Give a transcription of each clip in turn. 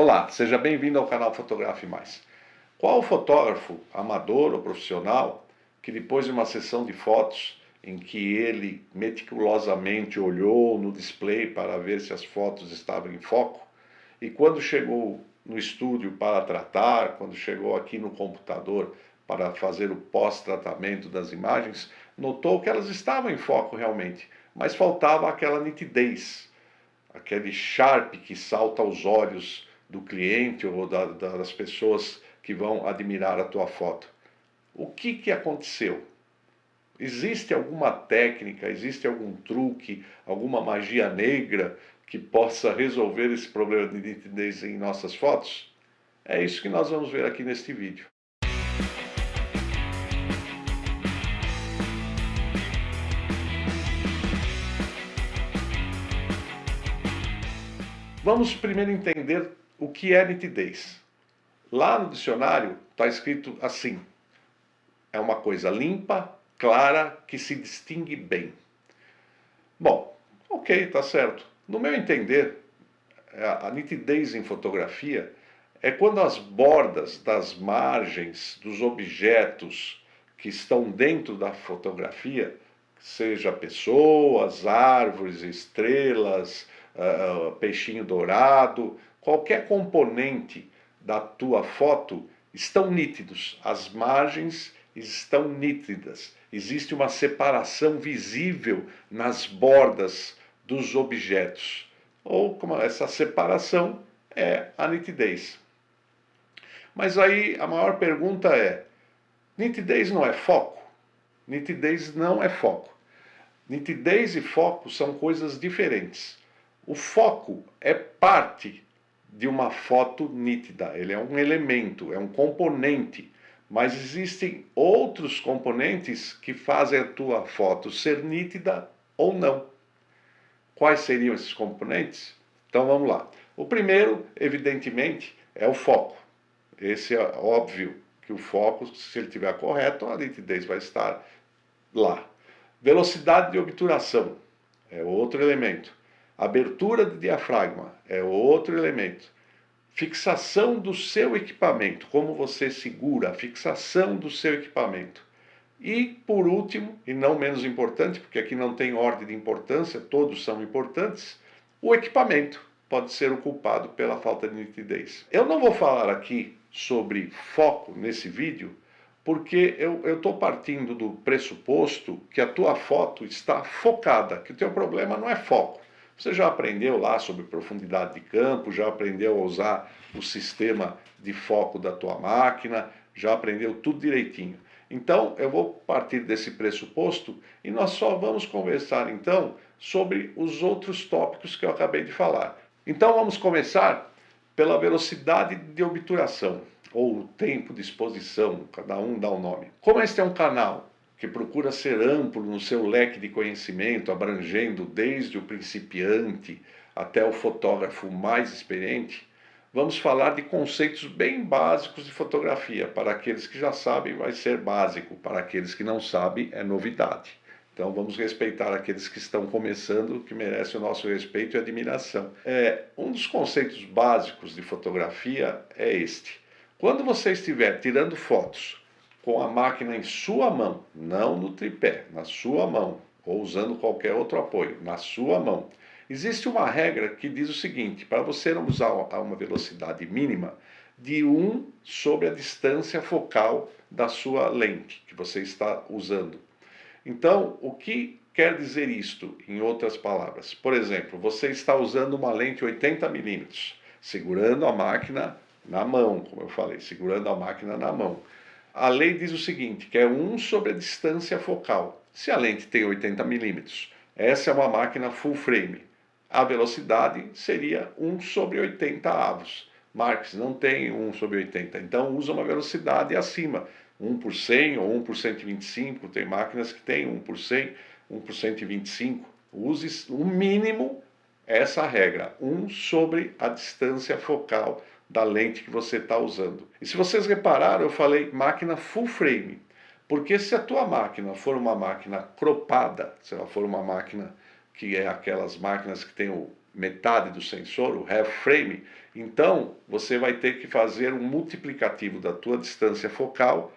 Olá, seja bem-vindo ao canal Fotografe Mais. Qual fotógrafo, amador ou profissional, que depois de uma sessão de fotos em que ele meticulosamente olhou no display para ver se as fotos estavam em foco, e quando chegou no estúdio para tratar, quando chegou aqui no computador para fazer o pós-tratamento das imagens, notou que elas estavam em foco realmente, mas faltava aquela nitidez, aquele sharp que salta aos olhos do cliente ou das pessoas que vão admirar a tua foto. O que aconteceu? Existe alguma técnica, existe algum truque, alguma magia negra que possa resolver esse problema de nitidez em nossas fotos? É isso que nós vamos ver aqui neste vídeo. Vamos primeiro entender o que é nitidez. Lá no dicionário está escrito assim: é uma coisa limpa, clara, que se distingue bem. Bom, ok, tá certo. No meu entender, a nitidez em fotografia é quando as bordas das margens dos objetos que estão dentro da fotografia, seja pessoas, árvores, estrelas, peixinho dourado, qualquer componente da tua foto estão nítidos, as margens estão nítidas, existe uma separação visível nas bordas dos objetos, ou como essa separação é a nitidez. Mas aí a maior pergunta é: nitidez não é foco? Nitidez não é foco. Nitidez e foco são coisas diferentes. O foco é parte de uma foto nítida, ele é um elemento, é um componente, mas existem outros componentes que fazem a tua foto ser nítida ou não. Quais seriam esses componentes? Então vamos lá. O primeiro, evidentemente, é o foco. Esse é óbvio que o foco, se ele estiver correto, a nitidez vai estar lá. Velocidade de obturação é outro elemento. Abertura de diafragma é outro elemento. Fixação do seu equipamento, como você segura, a fixação do seu equipamento. E, por último, e não menos importante, porque aqui não tem ordem de importância, todos são importantes, o equipamento pode ser o culpado pela falta de nitidez. Eu não vou falar aqui sobre foco nesse vídeo, porque eu estou partindo do pressuposto que a tua foto está focada, que o teu problema não é foco. Você já aprendeu lá sobre profundidade de campo, já aprendeu a usar o sistema de foco da tua máquina, já aprendeu tudo direitinho. Então, eu vou partir desse pressuposto e nós só vamos conversar então sobre os outros tópicos que eu acabei de falar. Então, vamos começar pela velocidade de obturação, ou o tempo de exposição, cada um dá um nome. Como este é um canal que procura ser amplo no seu leque de conhecimento, abrangendo desde o principiante até o fotógrafo mais experiente, vamos falar de conceitos bem básicos de fotografia. Para aqueles que já sabem, vai ser básico, para aqueles que não sabem, é novidade. Então vamos respeitar aqueles que estão começando, que merecem o nosso respeito e admiração. Um dos conceitos básicos de fotografia é este: quando você estiver tirando fotos com a máquina em sua mão, não no tripé, na sua mão, ou usando qualquer outro apoio, na sua mão, existe uma regra que diz o seguinte: para você não usar a uma velocidade mínima de 1 sobre a distância focal da sua lente que você está usando. Então, o que quer dizer isto, em outras palavras? Por exemplo, você está usando uma lente 80mm, segurando a máquina na mão, como eu falei, segurando a máquina na mão. A lei diz o seguinte, que é 1 sobre a distância focal. Se a lente tem 80mm, essa é uma máquina full frame. A velocidade seria 1 sobre 80 avos. Marx não tem 1 sobre 80, então usa uma velocidade acima. 1 por 100 ou 1 por 125, tem máquinas que tem 1 por 100, 1 por 125. Use o mínimo essa regra, 1 sobre a distância focal da lente que você está usando. E se vocês repararam, eu falei máquina full frame, porque se a tua máquina for uma máquina cropada, se ela for uma máquina que é aquelas máquinas que tem metade do sensor, o half frame, então você vai ter que fazer um multiplicativo da tua distância focal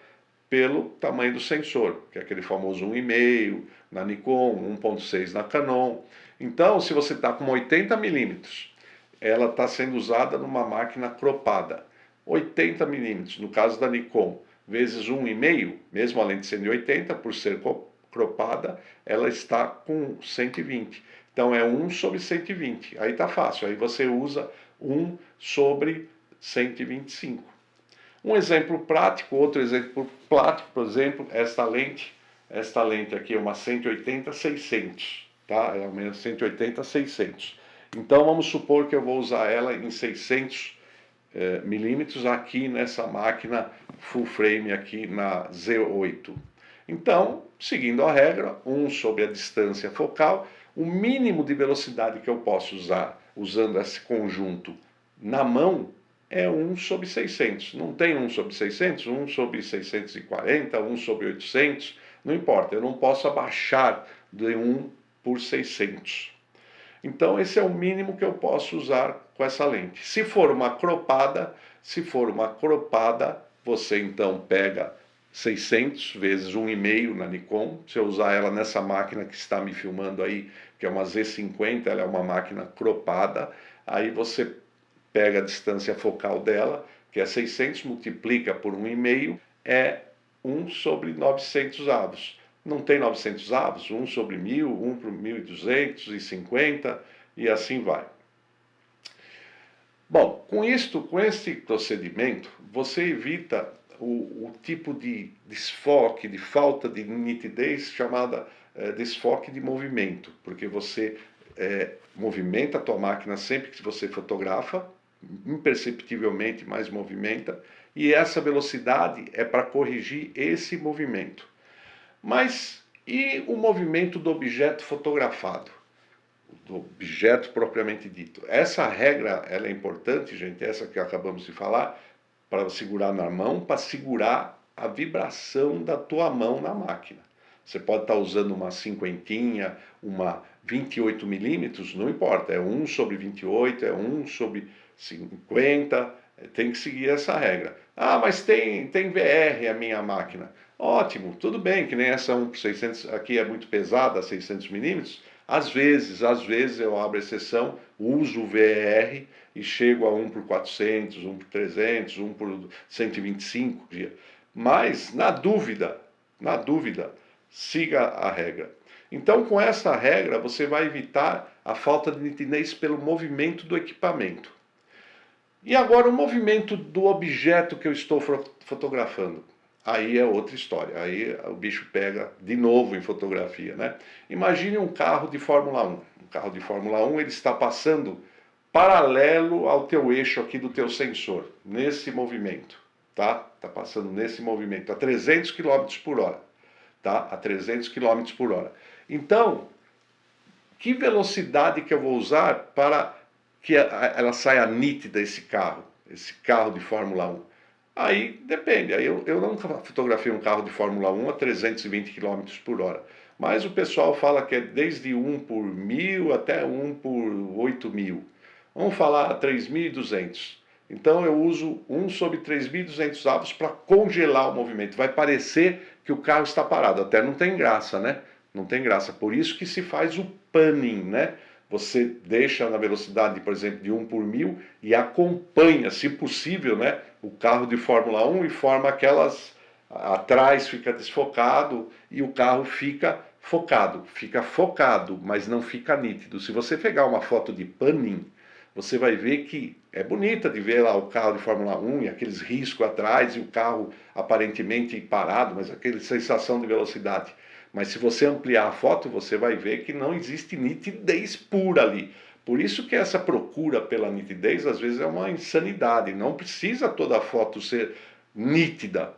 pelo tamanho do sensor, que é aquele famoso 1,5 na Nikon, 1,6 na Canon. Então, se você está com 80 milímetros, ela está sendo usada numa máquina cropada. 80 milímetros, no caso da Nikon, vezes 1,5, mesmo a lente sendo 80, por ser cropada, ela está com 120. Então é 1 sobre 120. Aí tá fácil, aí você usa 1 sobre 125. Um exemplo prático, outro exemplo prático, por exemplo, esta lente aqui é uma 180-600, tá? É uma 180-600. Então vamos supor que eu vou usar ela em 600 milímetros aqui nessa máquina full frame aqui na Z8. Então, seguindo a regra, 1 sobre a distância focal, o mínimo de velocidade que eu posso usar usando esse conjunto na mão é 1 sobre 600. Não tem 1 sobre 600, 1 sobre 640, 1 sobre 800, não importa, eu não posso abaixar de 1 por 600. Então esse é o mínimo que eu posso usar com essa lente. Se for uma cropada, você então pega 600 vezes 1,5 na Nikon. Se eu usar ela nessa máquina que está me filmando aí, que é uma Z50, ela é uma máquina cropada, aí você pega a distância focal dela, que é 600, multiplica por 1,5, é 1 sobre 900 avos. Não tem 900 avos, 1 sobre 1.000, 1 por 1.250 e assim vai. Bom, com esse procedimento, você evita o tipo de desfoque, de falta de nitidez chamada desfoque de movimento, porque você movimenta a tua máquina sempre que você fotografa, imperceptivelmente mais movimenta, e essa velocidade é para corrigir esse movimento. Mas e o movimento do objeto fotografado? Do objeto propriamente dito. Essa regra ela é importante, gente, essa que acabamos de falar, para segurar na mão, para segurar a vibração da tua mão na máquina. Você pode estar usando uma cinquentinha, uma 28 milímetros, não importa, é 1 sobre 28, é 1 sobre 50, tem que seguir essa regra. Ah, mas tem VR a minha máquina. Ótimo, tudo bem, que nem essa 1 por 600 aqui é muito pesada, 600 milímetros. Às vezes eu abro exceção, uso o VR e chego a 1 por 400, 1 por 300, 1 por 125 dias. Mas, na dúvida, siga a regra. Então, com essa regra, você vai evitar a falta de nitidez pelo movimento do equipamento. E agora o movimento do objeto que eu estou fotografando. Aí é outra história, aí o bicho pega de novo em fotografia, né? Imagine um carro de Fórmula 1. Um carro de Fórmula 1, ele está passando paralelo ao teu eixo aqui do teu sensor, nesse movimento, tá? Está passando nesse movimento, a 300 km por hora, tá? A 300 km por hora. Então, que velocidade que eu vou usar para que ela saia nítida esse carro de Fórmula 1? Aí depende, aí eu nunca fotografei um carro de Fórmula 1 a 320 km por hora, mas o pessoal fala que é desde 1 por 1.000 até 1 por 8.000. Vamos falar 3.200. Então eu uso 1 sobre 3.200 avos para congelar o movimento. Vai parecer que o carro está parado, até não tem graça, né? Não tem graça, por isso que se faz o panning, né? Você deixa na velocidade, por exemplo, de 1 por 1.000 e acompanha, se possível, né, o carro de Fórmula 1 e forma aquelas... Atrás fica desfocado e o carro fica focado, mas não fica nítido. Se você pegar uma foto de panning, você vai ver que é bonita de ver lá o carro de Fórmula 1 e aqueles riscos atrás e o carro aparentemente parado, mas aquela sensação de velocidade. Mas se você ampliar a foto, você vai ver que não existe nitidez pura ali. Por isso que essa procura pela nitidez, às vezes, é uma insanidade. Não precisa toda a foto ser nítida.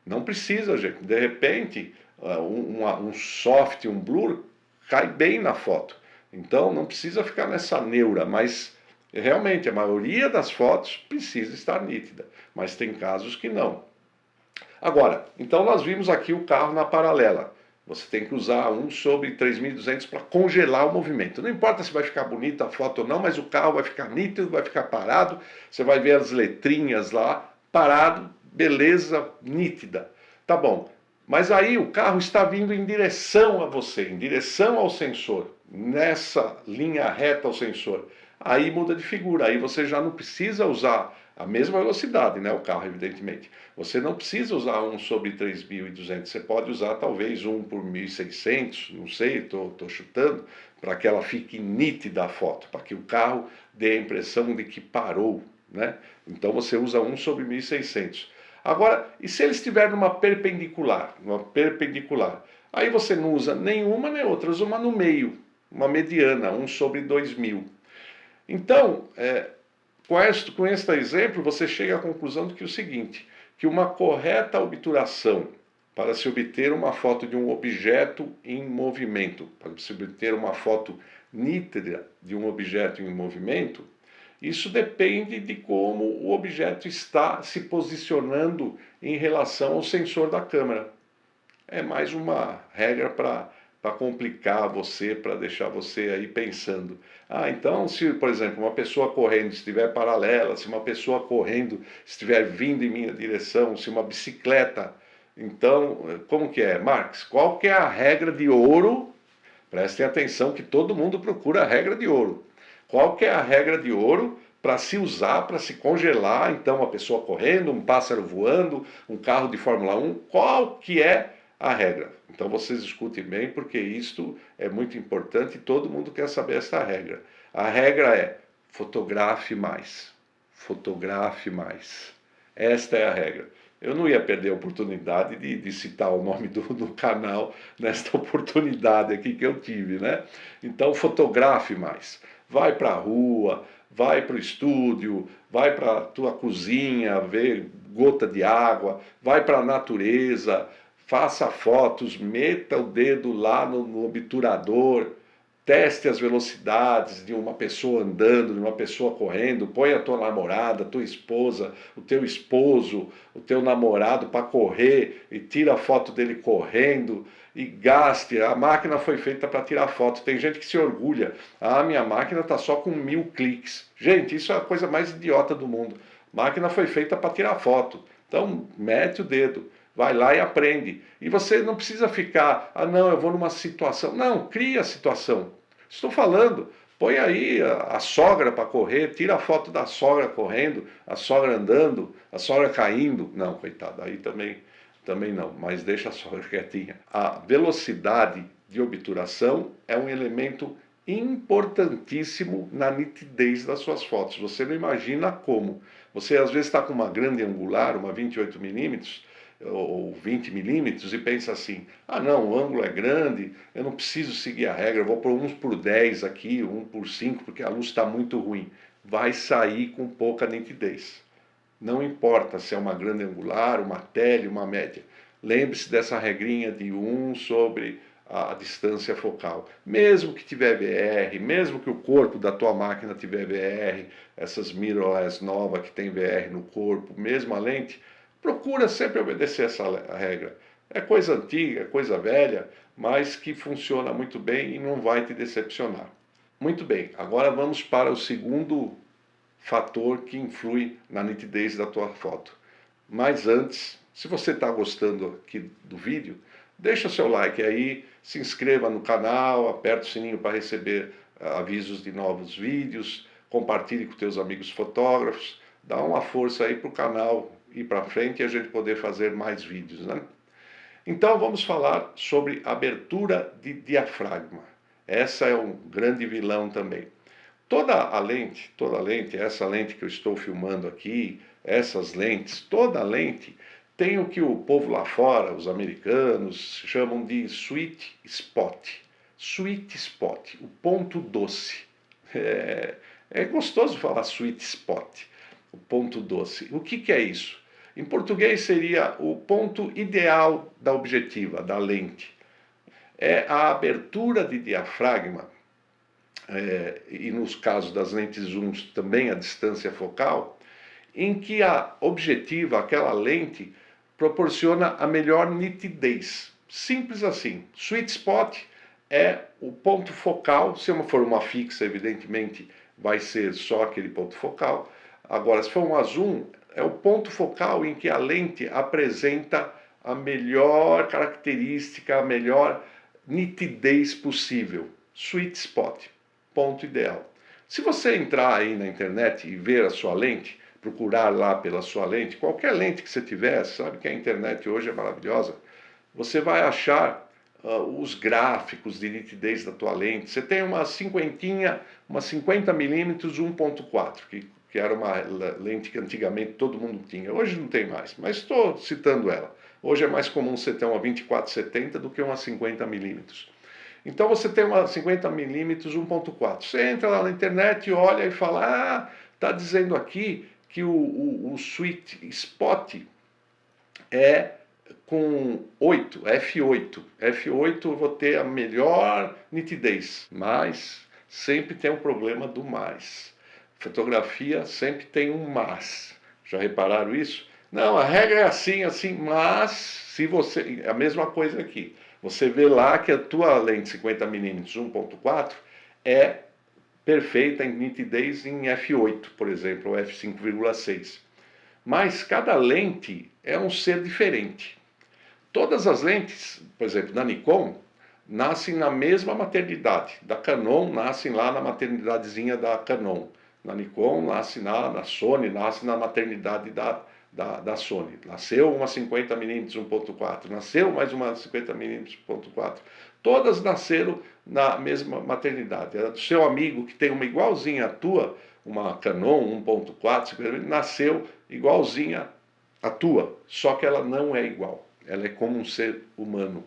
Não precisa, gente. De repente, um soft, um blur, cai bem na foto. Então, não precisa ficar nessa neura, mas realmente, a maioria das fotos precisa estar nítida. Mas tem casos que não. Agora, então nós vimos aqui o carro na paralela. Você tem que usar 1 sobre 3.200 para congelar o movimento. Não importa se vai ficar bonita a foto ou não, mas o carro vai ficar nítido, vai ficar parado, você vai ver as letrinhas lá, parado, beleza, nítida. Tá bom, mas aí o carro está vindo em direção a você, em direção ao sensor, nessa linha reta ao sensor. Aí muda de figura, aí você já não precisa usar a mesma velocidade, né, o carro, evidentemente. Você não precisa usar 1 sobre 3.200, você pode usar talvez 1 por 1.600, não sei, estou chutando, para que ela fique nítida a foto, para que o carro dê a impressão de que parou, né? Então você usa 1 sobre 1.600. Agora, e se ele estiver numa perpendicular? Numa perpendicular. Aí você não usa nenhuma nem outra, usa uma no meio, uma mediana, 1 sobre 2.000. Então, com este exemplo, você chega à conclusão de que o seguinte, que uma correta obturação para se obter uma foto de um objeto em movimento, para se obter uma foto nítida de um objeto em movimento, isso depende de como o objeto está se posicionando em relação ao sensor da câmera. É mais uma regra para complicar você, para deixar você aí pensando. Ah, então se, por exemplo, uma pessoa correndo estiver paralela, se uma pessoa correndo estiver vindo em minha direção, se uma bicicleta, então, como que é, Marx? Qual que é a regra de ouro? Prestem atenção que todo mundo procura a regra de ouro. Qual que é a regra de ouro para se usar, para se congelar, então, uma pessoa correndo, um pássaro voando, um carro de Fórmula 1? Qual que é a regra? Então vocês escutem bem, porque isto é muito importante e todo mundo quer saber essa regra. A regra é: fotografe mais. Fotografe mais. Esta é a regra. Eu não ia perder a oportunidade de citar o nome do canal nesta oportunidade aqui que eu tive, né? Então fotografe mais. Vai para a rua, vai para o estúdio, vai para a tua cozinha, ver gota de água, vai para a natureza, faça fotos, meta o dedo lá no obturador, teste as velocidades de uma pessoa andando, de uma pessoa correndo, põe a tua namorada, a tua esposa, o teu esposo, o teu namorado para correr e tira a foto dele correndo e gaste. A máquina foi feita para tirar foto. Tem gente que se orgulha. Ah, minha máquina está só com 1.000 cliques. Gente, isso é a coisa mais idiota do mundo. Máquina foi feita para tirar foto. Então, mete o dedo. Vai lá e aprende. E você não precisa ficar, ah não, eu vou numa situação. Não, cria a situação. Estou falando, põe aí a sogra para correr, tira a foto da sogra correndo, a sogra andando, a sogra caindo. Não, coitado, aí também não, mas deixa a sogra quietinha. A velocidade de obturação é um elemento importantíssimo na nitidez das suas fotos. Você não imagina como. Você às vezes está com uma grande angular, uma 28mm, ou 20 milímetros e pensa assim, ah não, o ângulo é grande, eu não preciso seguir a regra, eu vou pôr 1 por 10 aqui, 1 por 5, porque a luz está muito ruim. Vai sair com pouca nitidez. Não importa se é uma grande angular, uma tele, uma média. Lembre-se dessa regrinha de 1 sobre a distância focal. Mesmo que tiver VR, mesmo que o corpo da tua máquina tiver VR, essas mirrorless novas que tem VR no corpo, mesmo a lente, procura sempre obedecer essa regra. É coisa antiga, é coisa velha, mas que funciona muito bem e não vai te decepcionar. Muito bem, agora vamos para o segundo fator que influi na nitidez da tua foto. Mas antes, se você está gostando aqui do vídeo, deixa seu like aí, se inscreva no canal, aperta o sininho para receber avisos de novos vídeos, compartilhe com teus amigos fotógrafos, dá uma força aí para o canal ir para frente e a gente poder fazer mais vídeos, né? Então vamos falar sobre abertura de diafragma. Essa é um grande vilão também. Toda lente, essa lente que eu estou filmando aqui, essas lentes, toda lente tem o que o povo lá fora, os americanos, chamam de sweet spot. Sweet spot, o ponto doce. É gostoso falar sweet spot, o ponto doce. O que é isso? Em português seria o ponto ideal da objetiva, da lente. É a abertura de diafragma, e nos casos das lentes zooms também a distância focal, em que a objetiva, aquela lente, proporciona a melhor nitidez. Simples assim. Sweet spot é o ponto focal. Se for uma fixa, evidentemente vai ser só aquele ponto focal. Agora, se for uma zoom, é o ponto focal em que a lente apresenta a melhor característica, a melhor nitidez possível. Sweet spot, ponto ideal. Se você entrar aí na internet e ver a sua lente, procurar lá pela sua lente, qualquer lente que você tiver, sabe que a internet hoje é maravilhosa, você vai achar os gráficos de nitidez da tua lente. Você tem uma cinquentinha, uma 50mm 1.4, que era uma lente que antigamente todo mundo tinha. Hoje não tem mais, mas estou citando ela. Hoje é mais comum você ter uma 24-70 do que uma 50mm. Então você tem uma 50mm 1.4. Você entra lá na internet, olha e fala, ah, está dizendo aqui que o sweet spot é com 8, F8. F8 eu vou ter a melhor nitidez, mas sempre tem um problema do mais. Fotografia sempre tem um mas. Já repararam isso? Não, a regra é assim, assim, mas se você... É a mesma coisa aqui. Você vê lá que a tua lente 50mm 1.4 é perfeita em nitidez em F8, por exemplo, ou F5,6. Mas cada lente é um ser diferente. Todas as lentes, por exemplo, da Nikon, nascem na mesma maternidade. Da Canon, nascem lá na maternidadezinha da Canon. Na Nikon, nasce na Sony, nasce na maternidade da Sony. Nasceu uma 50mm 1.4, nasceu mais uma 50mm 1.4. Todas nasceram na mesma maternidade. Era do seu amigo que tem uma igualzinha à tua, uma Canon 1.4, nasceu igualzinha à tua, só que ela não é igual. Ela é como um ser humano.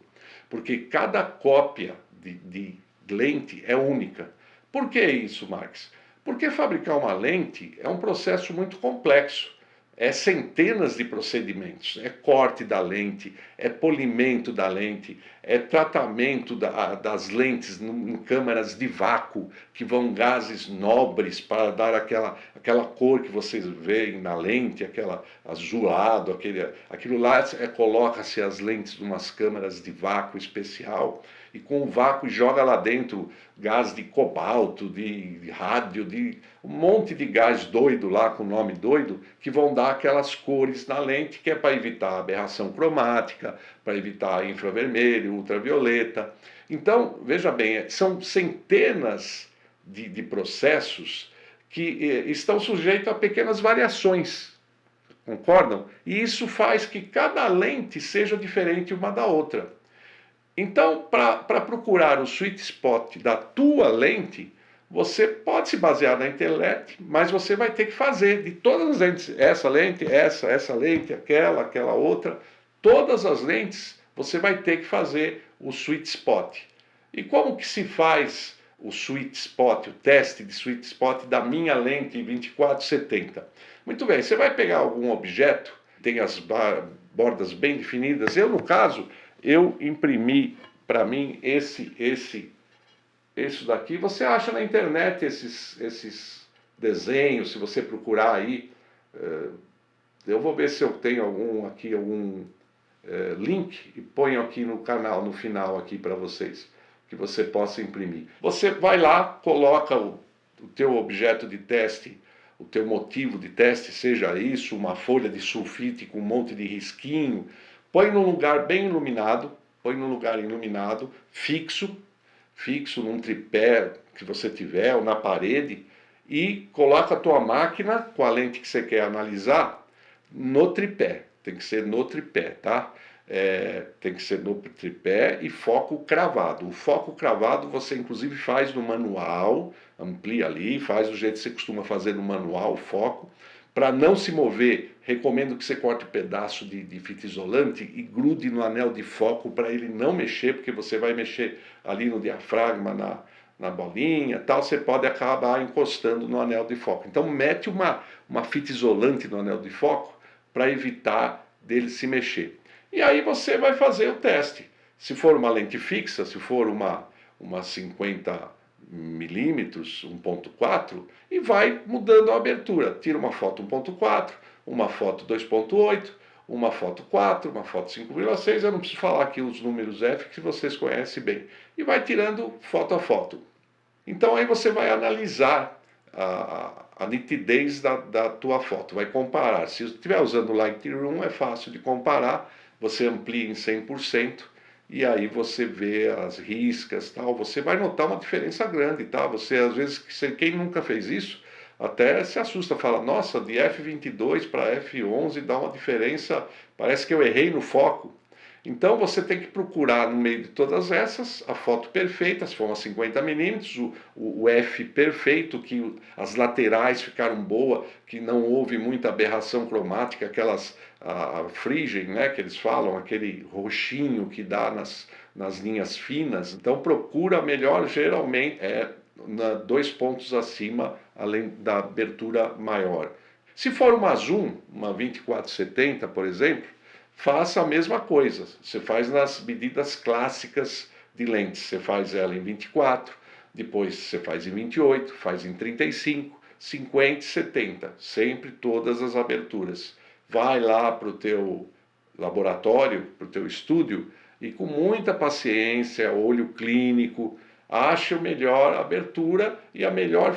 Porque cada cópia de lente é única. Por que isso, Marx? Porque fabricar uma lente é um processo muito complexo. É centenas de procedimentos. É corte da lente, é polimento da lente, é tratamento das lentes em câmaras de vácuo, que vão gases nobres para dar aquela cor que vocês veem na lente, aquela azulado, aquilo lá coloca-se as lentes em umas câmaras de vácuo especial, e com o vácuo joga lá dentro gás de cobalto, de rádio, de um monte de gás doido lá, com nome doido, que vão dar aquelas cores na lente, que é para evitar aberração cromática, para evitar infravermelho, ultravioleta. Então, veja bem, são centenas de processos que estão sujeitos a pequenas variações, concordam? E isso faz que cada lente seja diferente uma da outra. Então, para procurar o sweet spot da tua lente, você pode se basear na internet, mas você vai ter que fazer de todas as lentes, essa lente, essa lente, aquela outra, todas as lentes, você vai ter que fazer o sweet spot. E como que se faz o sweet spot, o teste de sweet spot da minha lente 24-70? Muito bem, você vai pegar algum objeto, tem as bordas bem definidas. Eu, no caso, eu imprimi para mim isso daqui. Você acha na internet esses desenhos, se você procurar aí. Eu vou ver se eu tenho algum link e ponho aqui no canal, no final aqui para vocês, que você possa imprimir. Você vai lá, coloca o teu objeto de teste, o teu motivo de teste, seja isso, uma folha de sulfite com um monte de risquinho, põe num lugar bem iluminado, fixo num tripé que você tiver, ou na parede, e coloca a tua máquina com a lente que você quer analisar no tripé. Tem que ser no tripé, tá? Tem que ser no tripé e foco cravado. O foco cravado você inclusive faz no manual, amplia ali, faz do jeito que você costuma fazer no manual, o foco. Para não se mover, recomendo que você corte um pedaço de fita isolante e grude no anel de foco para ele não mexer, porque você vai mexer ali no diafragma, na bolinha, tal, você pode acabar encostando no anel de foco. Então mete uma fita isolante no anel de foco para evitar dele se mexer. E aí você vai fazer o teste. Se for uma lente fixa, se for uma 50mm 1.4, e vai mudando a abertura. Tira uma foto 1.4, uma foto 2.8, uma foto 4, uma foto 5,6, eu não preciso falar aqui os números F que vocês conhecem bem. E vai tirando foto a foto. Então aí você vai analisar a nitidez da tua foto, vai comparar. Se estiver usando o Lightroom é fácil de comparar, você amplia em 100% e aí você vê as riscas, tal, você vai notar uma diferença grande, tá? Você às vezes, quem nunca fez isso, até se assusta, fala, nossa, de F22 para F11 dá uma diferença, parece que eu errei no foco. Então você tem que procurar no meio de todas essas a foto perfeita, se for uma 50 mm, o F perfeito, que as laterais ficaram boas, que não houve muita aberração cromática, aquelas fringing, né, que eles falam, aquele roxinho que dá nas linhas finas. Então procura melhor, geralmente dois pontos acima, além da abertura maior. Se for uma zoom, uma 2470, por exemplo, faça a mesma coisa. Você faz nas medidas clássicas de lentes. Você faz ela em 24, depois você faz em 28, faz em 35, 50 e 70. Sempre todas as aberturas. Vai lá para o teu laboratório, para o teu estúdio e com muita paciência, olho clínico, ache a melhor abertura e a melhor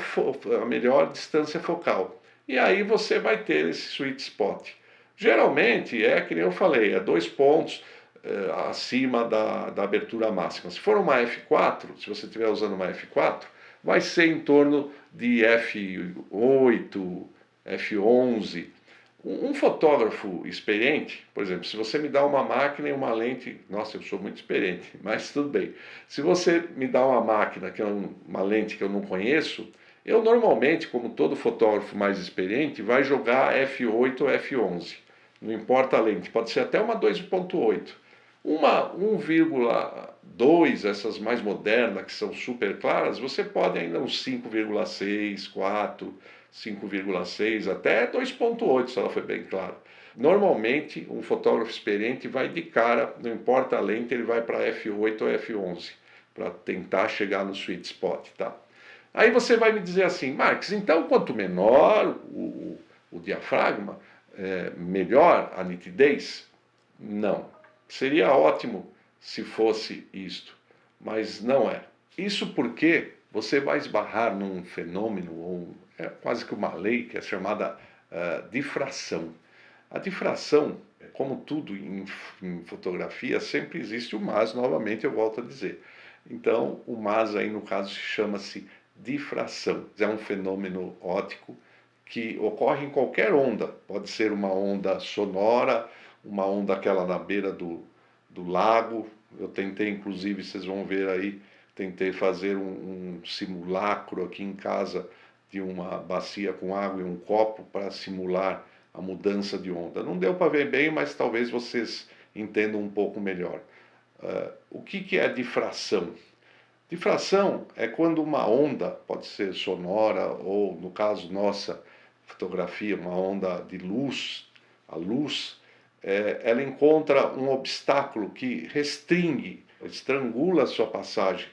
distância focal. E aí você vai ter esse sweet spot. Geralmente é, que nem eu falei, é 2 pontos acima da abertura máxima. Se for uma F4, se você estiver usando uma F4, vai ser em torno de F8, F11. Um fotógrafo experiente, por exemplo, se você me dá uma máquina e uma lente, nossa, eu sou muito experiente, mas tudo bem. Se você me dá uma máquina, que é uma lente que eu não conheço, eu normalmente, como todo fotógrafo mais experiente, vai jogar F8 ou F11. Não importa a lente, pode ser até uma 2.8. Uma 1,2, essas mais modernas, que são super claras, você pode ainda uns 5,6, 4, 5,6, até 2.8, se ela for bem clara. Normalmente, um fotógrafo experiente vai de cara, não importa a lente, ele vai para F8 ou F11, para tentar chegar no sweet spot, tá? Aí você vai me dizer assim, Marques, então quanto menor o diafragma, melhor a nitidez? Não. Seria ótimo se fosse isto, mas não é. Isso porque você vai esbarrar num fenômeno, ou quase que uma lei, que é chamada difração. A difração, como tudo em fotografia, sempre existe o mas, novamente eu volto a dizer. Então, o mas aí no caso chama-se difração. É um fenômeno óptico que ocorre em qualquer onda. Pode ser uma onda sonora, uma onda aquela na beira do lago. Eu tentei, inclusive, vocês vão ver aí, tentei fazer um simulacro aqui em casa de uma bacia com água e um copo para simular a mudança de onda. Não deu para ver bem, mas talvez vocês entendam um pouco melhor. O que é difração? Difração é quando uma onda, pode ser sonora ou, no caso nossa fotografia, uma onda de luz, a luz, ela encontra um obstáculo que restringe, estrangula a sua passagem.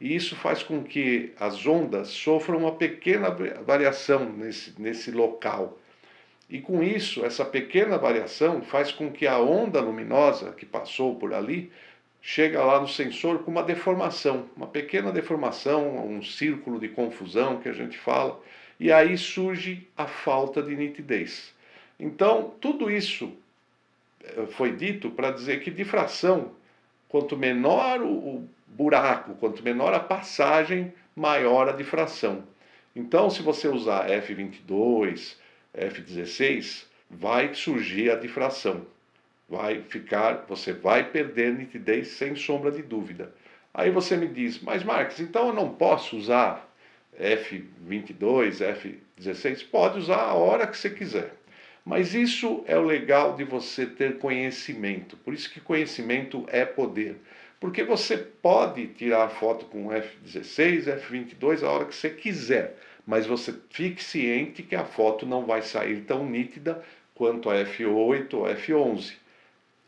E isso faz com que as ondas sofram uma pequena variação nesse local. E com isso, essa pequena variação faz com que a onda luminosa que passou por ali chega lá no sensor com uma deformação, uma pequena deformação, um círculo de confusão que a gente fala, e aí surge a falta de nitidez. Então, tudo isso foi dito para dizer que difração, quanto menor o buraco, quanto menor a passagem, maior a difração. Então, se você usar F22, F16, vai surgir a difração. Você vai perder nitidez sem sombra de dúvida. Aí você me diz, mas Marques, então eu não posso usar F22, F16? Pode usar a hora que você quiser. Mas isso é o legal de você ter conhecimento. Por isso que conhecimento é poder. Porque você pode tirar foto com F16, F22 a hora que você quiser. Mas você fique ciente que a foto não vai sair tão nítida quanto a F8 ou F11.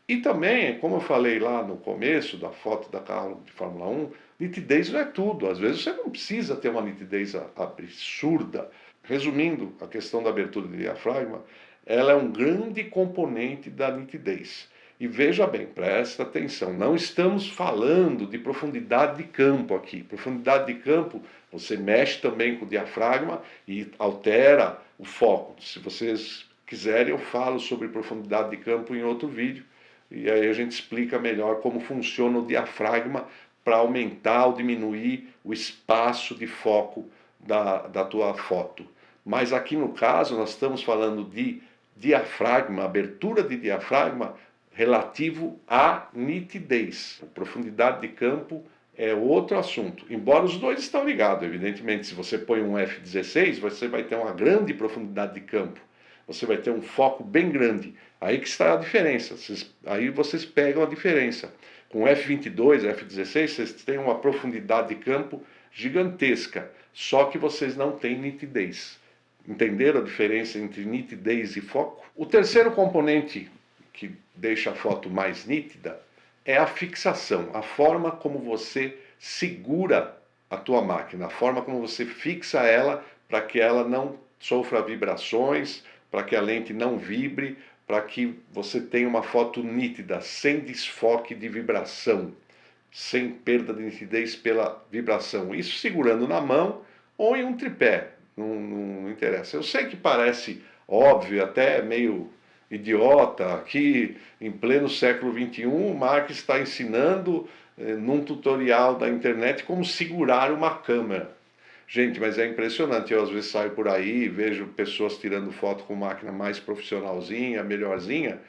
E também, como eu falei lá no começo da foto da carro de Fórmula 1, nitidez não é tudo. Às vezes você não precisa ter uma nitidez absurda. Resumindo, a questão da abertura de diafragma ela é um grande componente da nitidez. E veja bem, presta atenção, não estamos falando de profundidade de campo aqui. Profundidade de campo, você mexe também com o diafragma e altera o foco. Se vocês quiserem, eu falo sobre profundidade de campo em outro vídeo. E aí a gente explica melhor como funciona o diafragma para aumentar ou diminuir o espaço de foco da tua foto. Mas aqui no caso nós estamos falando de diafragma, abertura de diafragma relativo à nitidez. A profundidade de campo é outro assunto. Embora os dois estão ligados, evidentemente. Se você põe um F16, você vai ter uma grande profundidade de campo. Você vai ter um foco bem grande. Aí que está a diferença. Aí vocês pegam a diferença. Com F22, F16, vocês têm uma profundidade de campo gigantesca. Só que vocês não têm nitidez. Entenderam a diferença entre nitidez e foco? O terceiro componente que deixa a foto mais nítida é a fixação, a forma como você segura a tua máquina, a forma como você fixa ela para que ela não sofra vibrações, para que a lente não vibre, para que você tenha uma foto nítida, sem desfoque de vibração, sem perda de nitidez pela vibração. Isso segurando na mão ou em um tripé, não interessa. Eu sei que parece óbvio, até meio idiota, aqui em pleno século XXI, o Mark está ensinando num tutorial da internet como segurar uma câmera. Gente, mas é impressionante, eu às vezes saio por aí e vejo pessoas tirando foto com máquina mais profissionalzinha, melhorzinha,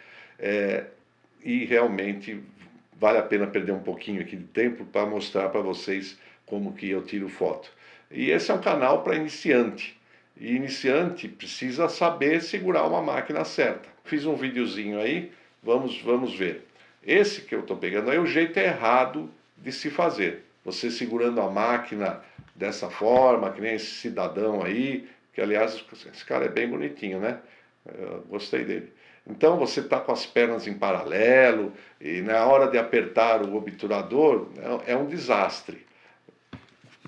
e realmente vale a pena perder um pouquinho aqui de tempo para mostrar para vocês como que eu tiro foto. E esse é um canal para iniciante. E iniciante precisa saber segurar uma máquina certa. Fiz um videozinho aí, vamos ver. Esse que eu estou pegando aí, o jeito errado de se fazer. Você segurando a máquina dessa forma, que nem esse cidadão aí, que aliás, esse cara é bem bonitinho, né? Eu gostei dele. Então você está com as pernas em paralelo, e na hora de apertar o obturador, é um desastre.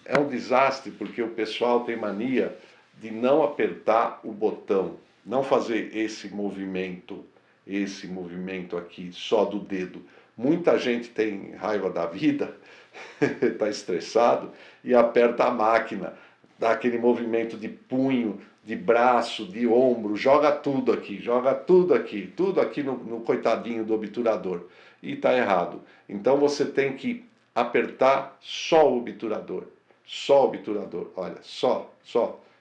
É um desastre porque o pessoal tem mania de não apertar o botão, não fazer esse movimento aqui só do dedo. Muita gente tem raiva da vida, está estressado e aperta a máquina, dá aquele movimento de punho, de braço, de ombro, joga tudo aqui tudo aqui no coitadinho do obturador. E está errado. Então você tem que apertar só o obturador, olha, só.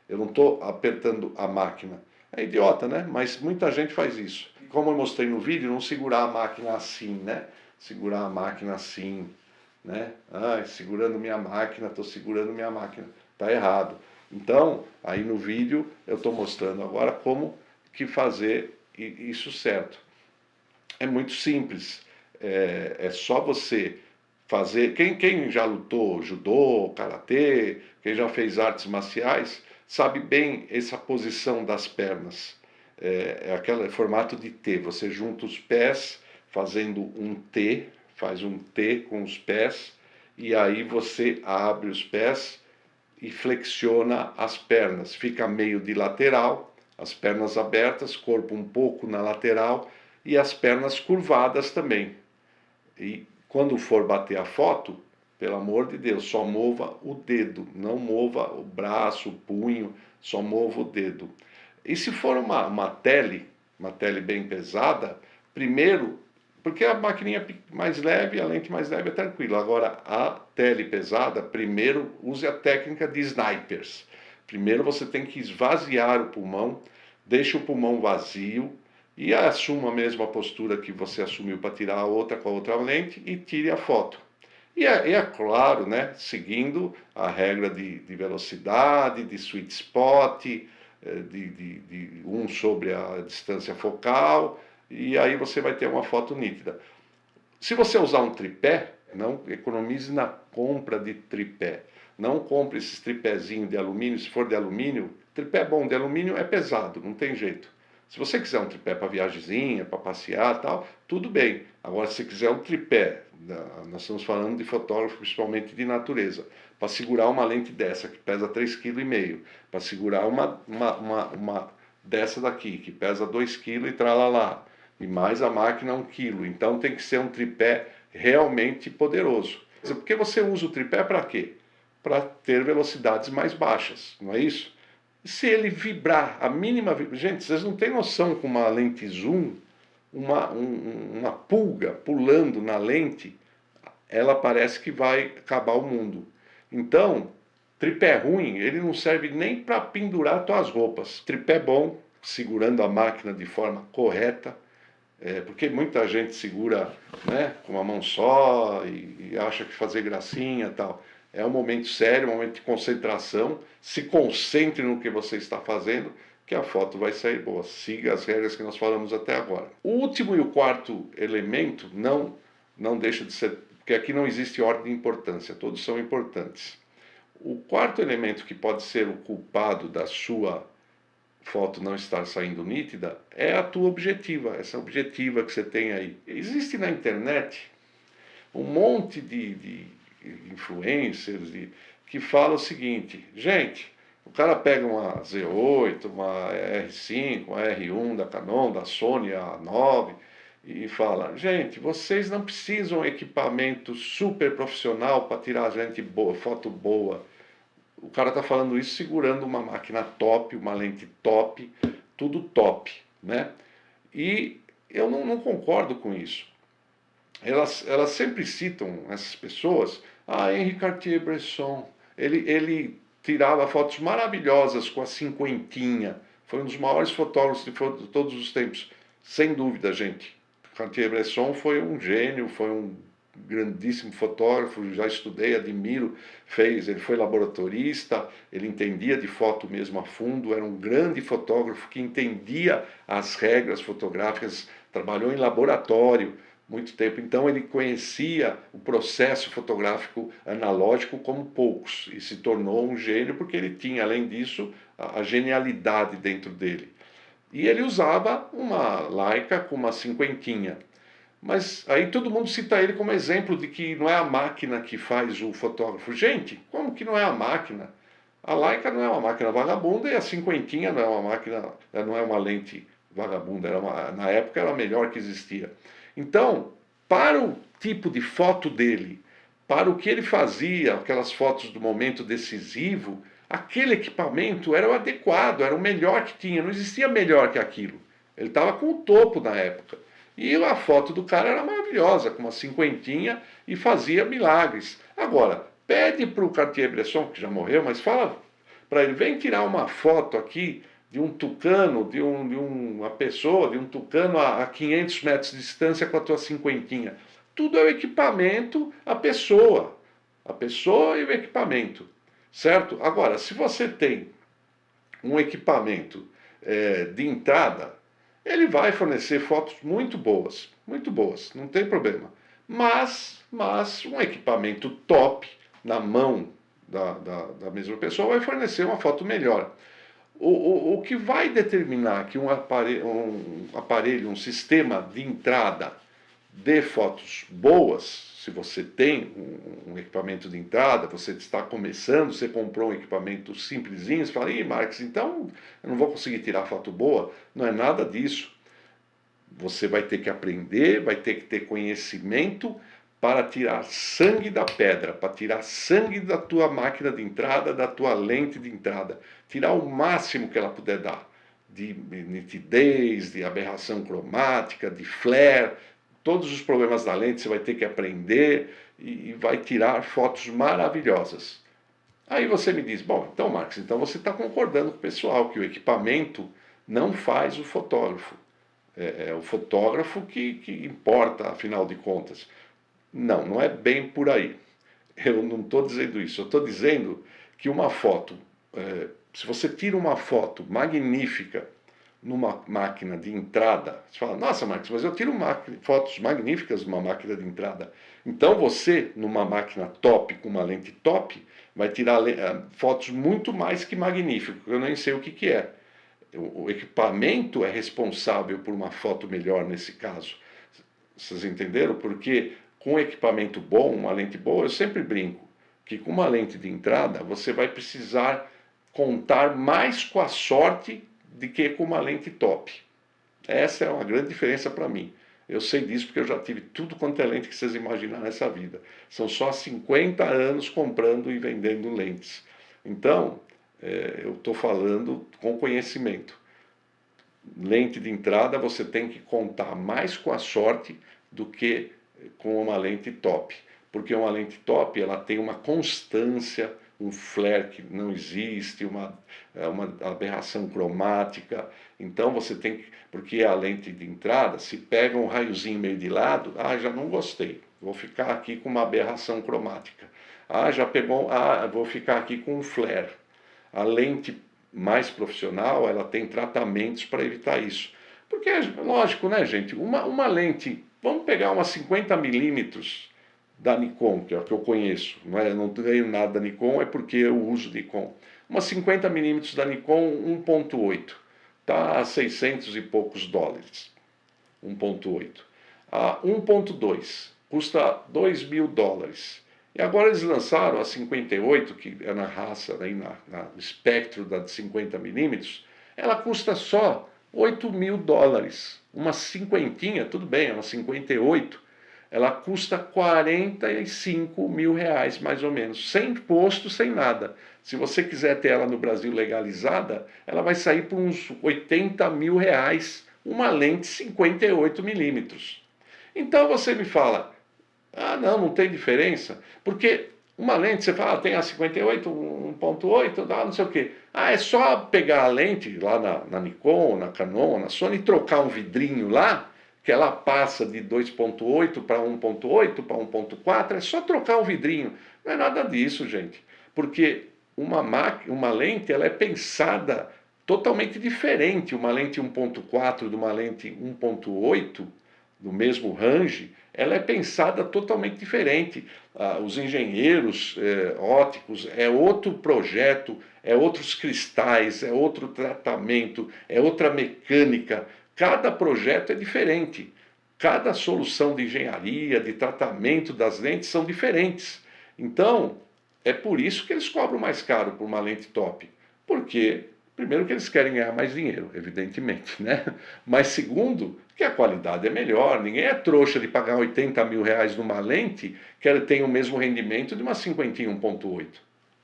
Eu não estou apertando a máquina. É idiota, né? Mas muita gente faz isso. Como eu mostrei no vídeo, não segurar a máquina assim, né? Segurar a máquina assim, né? Segurando minha máquina, estou segurando minha máquina. Tá errado. Então, aí no vídeo eu estou mostrando agora como que fazer isso certo. É muito simples. É só você fazer. Quem já lutou judô, karatê, quem já fez artes marciais, sabe bem essa posição das pernas. É aquele formato de T. Você junta os pés fazendo um T, faz um T com os pés, e aí você abre os pés e flexiona as pernas. Fica meio de lateral, as pernas abertas, corpo um pouco na lateral e as pernas curvadas também. E quando for bater a foto, pelo amor de Deus, só mova o dedo, não mova o braço, o punho, só mova o dedo. E se for uma tele bem pesada, primeiro, porque a maquininha mais leve, a lente mais leve é tranquilo. Agora, a tele pesada, primeiro use a técnica de snipers. Primeiro você tem que esvaziar o pulmão, deixe o pulmão vazio, e assuma mesmo a postura que você assumiu para tirar a outra com a outra lente e tire a foto. E é claro, né, seguindo a regra de velocidade, de sweet spot, de 1 sobre a distância focal, e aí você vai ter uma foto nítida. Se você usar um tripé, não economize na compra de tripé. Não compre esses tripézinhos de alumínio, se for de alumínio, tripé bom de alumínio é pesado, não tem jeito. Se você quiser um tripé para viagemzinha, para passear e tal, tudo bem. Agora, se você quiser um tripé, nós estamos falando de fotógrafo principalmente de natureza, para segurar uma lente dessa, que pesa 3,5 kg, para segurar uma dessa daqui, que pesa 2 kg e tralalá, e mais a máquina 1 kg. Então tem que ser um tripé realmente poderoso. Porque você usa o tripé para quê? Para ter velocidades mais baixas, não é isso? Se ele vibrar, a mínima... Gente, vocês não têm noção com uma lente zoom, uma pulga pulando na lente, ela parece que vai acabar o mundo. Então, tripé ruim, ele não serve nem para pendurar tuas roupas. Tripé bom, segurando a máquina de forma correta, porque muita gente segura, né, com uma mão só e acha que fazer gracinha e tal. É um momento sério, um momento de concentração. Se concentre no que você está fazendo, que a foto vai sair boa. Siga as regras que nós falamos até agora. O último e o quarto elemento não deixa de ser, porque aqui não existe ordem de importância, todos são importantes. O quarto elemento que pode ser o culpado da sua foto não estar saindo nítida é a tua objetiva, essa objetiva que você tem aí. Existe na internet um monte de influencers que falam o seguinte: gente, o cara pega uma Z8, uma R5, uma R1 da Canon, da Sony A9 e fala: gente, vocês não precisam de equipamento super profissional para tirar gente boa, foto boa. O cara está falando isso segurando uma máquina top, uma lente top, tudo top, né? E eu não concordo com isso. Elas sempre citam, essas pessoas, Henri Cartier-Bresson, ele tirava fotos maravilhosas com a cinquentinha, foi um dos maiores fotógrafos de todos os tempos, sem dúvida, gente. Cartier-Bresson foi um gênio, foi um grandíssimo fotógrafo, já estudei, admiro, ele foi laboratorista, ele entendia de foto mesmo a fundo, era um grande fotógrafo que entendia as regras fotográficas, trabalhou em laboratório muito tempo, então ele conhecia o processo fotográfico analógico como poucos e se tornou um gênio porque ele tinha, além disso, a genialidade dentro dele. E ele usava uma Leica com uma cinquentinha. Mas aí todo mundo cita ele como exemplo de que não é a máquina que faz o fotógrafo. Gente, como que não é a máquina? A Leica não é uma máquina vagabunda e a cinquentinha não é uma máquina, não é uma lente vagabunda. Na época era a melhor que existia. Então, para o tipo de foto dele, para o que ele fazia, aquelas fotos do momento decisivo, aquele equipamento era o adequado, era o melhor que tinha, não existia melhor que aquilo. Ele estava com o topo na época. E a foto do cara era maravilhosa, com uma cinquentinha e fazia milagres. Agora, pede para o Cartier-Bresson, que já morreu, mas fala para ele, vem tirar uma foto aqui de um tucano, de uma pessoa, de um tucano a 500 metros de distância com a tua cinquentinha. Tudo é o equipamento, a pessoa e o equipamento, certo? Agora, se você tem um equipamento de entrada, ele vai fornecer fotos muito boas, não tem problema. Mas um equipamento top na mão da mesma pessoa vai fornecer uma foto melhor. O que vai determinar que um aparelho, um sistema de entrada dê fotos boas, se você tem um equipamento de entrada, você está começando, você comprou um equipamento simplesinho, você fala, ih, Marcos, então eu não vou conseguir tirar foto boa. Não é nada disso. Você vai ter que aprender, vai ter que ter conhecimento para tirar sangue da pedra, para tirar sangue da tua máquina de entrada, da tua lente de entrada, tirar o máximo que ela puder dar, de nitidez, de aberração cromática, de flare, todos os problemas da lente você vai ter que aprender e vai tirar fotos maravilhosas. Aí você me diz, bom, então Marcos, então você está concordando com o pessoal que o equipamento não faz o fotógrafo. É o fotógrafo que importa, afinal de contas. Não é bem por aí. Eu não estou dizendo isso. Eu estou dizendo que uma foto, se você tira uma foto magnífica numa máquina de entrada, você fala, nossa, Marcos, mas eu tiro fotos magníficas numa máquina de entrada. Então você, numa máquina top, com uma lente top, vai tirar fotos muito mais que magníficas, eu nem sei o que é. O equipamento é responsável por uma foto melhor nesse caso. Vocês entenderam? Porque com equipamento bom, uma lente boa, eu sempre brinco que com uma lente de entrada você vai precisar contar mais com a sorte do que com uma lente top. Essa é uma grande diferença para mim. Eu sei disso porque eu já tive tudo quanto é lente que vocês imaginam nessa vida. São só 50 anos comprando e vendendo lentes. Então, eu estou falando com conhecimento. Lente de entrada você tem que contar mais com a sorte do que com uma lente top. Porque uma lente top ela tem uma constância, um flare que não existe, uma aberração cromática. Então você tem que, porque a lente de entrada, se pega um raiozinho meio de lado, já não gostei, vou ficar aqui com uma aberração cromática. Já pegou, vou ficar aqui com um flare. A lente mais profissional, ela tem tratamentos para evitar isso. Porque, lógico, né, gente, uma lente, vamos pegar uma 50 milímetros da Nikon, que é o que eu conheço, eu não ganho nada da Nikon, é porque eu uso Nikon. Uma 50 milímetros da Nikon 1.8, tá a 600 e poucos dólares, 1.8. A 1.2 custa 2 mil dólares. E agora eles lançaram a 58, que é na raça, aí no espectro da 50 milímetros, ela custa só 8 mil dólares. Uma cinquentinha, tudo bem, é uma 58, ela custa 45 mil reais, mais ou menos, sem imposto, sem nada. Se você quiser ter ela no Brasil legalizada, ela vai sair por uns 80 mil reais, uma lente 58 milímetros. Então você me fala, não tem diferença, porque uma lente, você fala, tem a 58, 1.8, não sei o quê. É só pegar a lente lá na Nikon, na Canon, na Sony, e trocar um vidrinho lá, que ela passa de 2.8 para 1.8, para 1.4, é só trocar um vidrinho. Não é nada disso, gente, porque uma lente ela é pensada totalmente diferente, uma lente 1.4 de uma lente 1.8, do mesmo range, ela é pensada totalmente diferente. Os engenheiros óticos, é outro projeto, é outros cristais, é outro tratamento, é outra mecânica. Cada projeto é diferente. Cada solução de engenharia, de tratamento das lentes são diferentes. Então, é por isso que eles cobram mais caro por uma lente top. Porque, primeiro, que eles querem ganhar mais dinheiro, evidentemente, né? Mas segundo, que a qualidade é melhor. Ninguém é trouxa de pagar 80 mil reais numa lente que ela tem o mesmo rendimento de uma 50 1.8.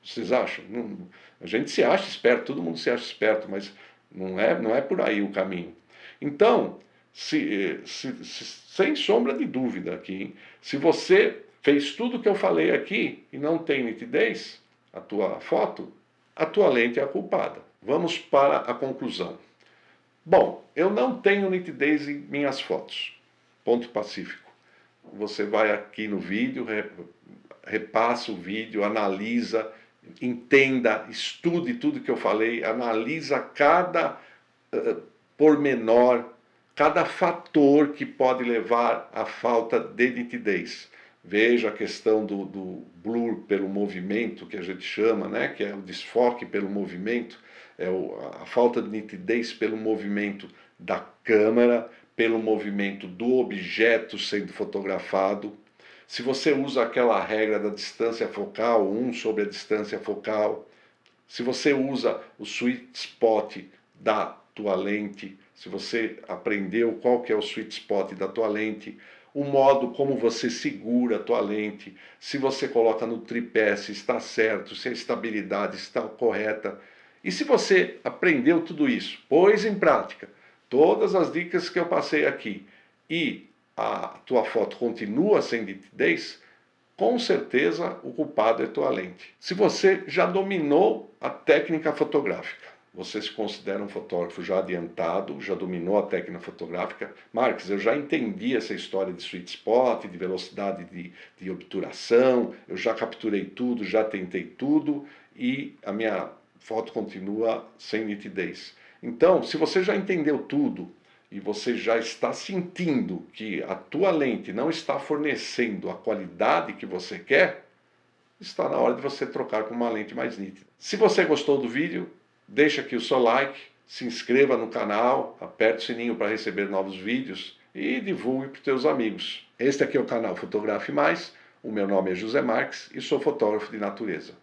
Vocês acham? Não, a gente se acha esperto, todo mundo se acha esperto, mas não é por aí o caminho. Então, sem sombra de dúvida aqui, hein? Se você fez tudo o que eu falei aqui e não tem nitidez, a tua foto, a tua lente é a culpada. Vamos para a conclusão. Bom, eu não tenho nitidez em minhas fotos. Ponto pacífico. Você vai aqui no vídeo, repassa o vídeo, analisa, entenda, estude tudo que eu falei, analisa cada pormenor, cada fator que pode levar à falta de nitidez. Veja a questão do blur pelo movimento, que a gente chama, né? Que é o desfoque pelo movimento, a falta de nitidez pelo movimento da câmera, pelo movimento do objeto sendo fotografado. Se você usa aquela regra da distância focal, 1 sobre a distância focal, se você usa o sweet spot da tua lente, se você aprendeu qual que é o sweet spot da tua lente, o modo como você segura a tua lente, se você coloca no tripé, se está certo, se a estabilidade está correta. E se você aprendeu tudo isso, pôs em prática todas as dicas que eu passei aqui e a tua foto continua sem nitidez, com certeza o culpado é tua lente. Se você já dominou a técnica fotográfica, você se considera um fotógrafo já adiantado, já dominou a técnica fotográfica. Marques, eu já entendi essa história de sweet spot, de velocidade de obturação, eu já capturei tudo, já tentei tudo e a minha foto continua sem nitidez. Então, se você já entendeu tudo e você já está sentindo que a tua lente não está fornecendo a qualidade que você quer, está na hora de você trocar por uma lente mais nítida. Se você gostou do vídeo, deixa aqui o seu like, se inscreva no canal, aperte o sininho para receber novos vídeos e divulgue para os teus amigos. Este aqui é o canal Fotografe Mais, o meu nome é José Marques e sou fotógrafo de natureza.